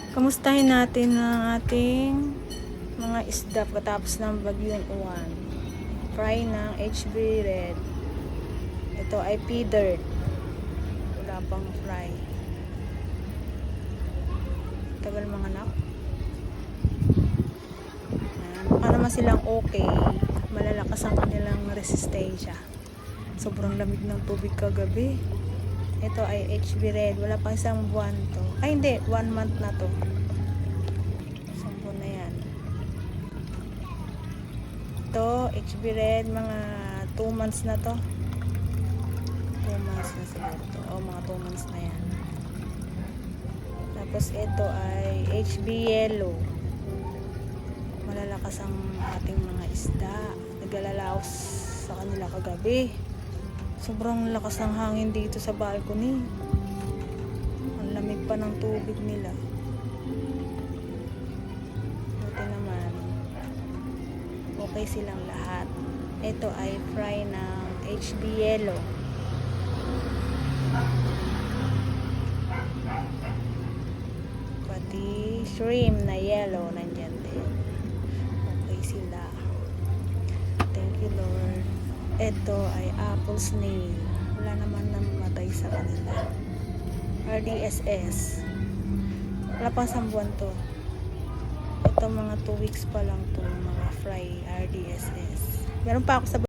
Kamustahin natin ang ating mga isda pagkatapos ng bagyong uwan. Fry ng HB Red. Ito ay P-dirt. Wala pang fry. Tagal mga anak. Baka naman silang okay. Malalakas ang kanilang resistensya. Sobrang lamig ng tubig kagabi. Ito ay HB Red. Wala pang isang buwan to. Ay hindi, 1 month na to. Isang buwan na yan. Ito, HB Red, mga 2 months na to. 2 months na siguro to. O, mga 2 months na yan. Tapos ito ay HB Yellow. Malalakas ang ating mga isda. Naglalalaos sa kanila kagabi. Sobrang lakas ng hangin dito sa balcony. Ang lamig pa ng tubig nila. Buti naman. Okay silang lahat. Ito ay fry ng HB Yellow. Pati shrimp na yellow nandyan din. Okay sila. Thank you, Lord. Ito ay apple snail. Wala naman namatay sa kanila. RDSS. Wala pang sambuan to. Ito mga 2 weeks pa lang to, mga fry RDSS. Meron pa ako sa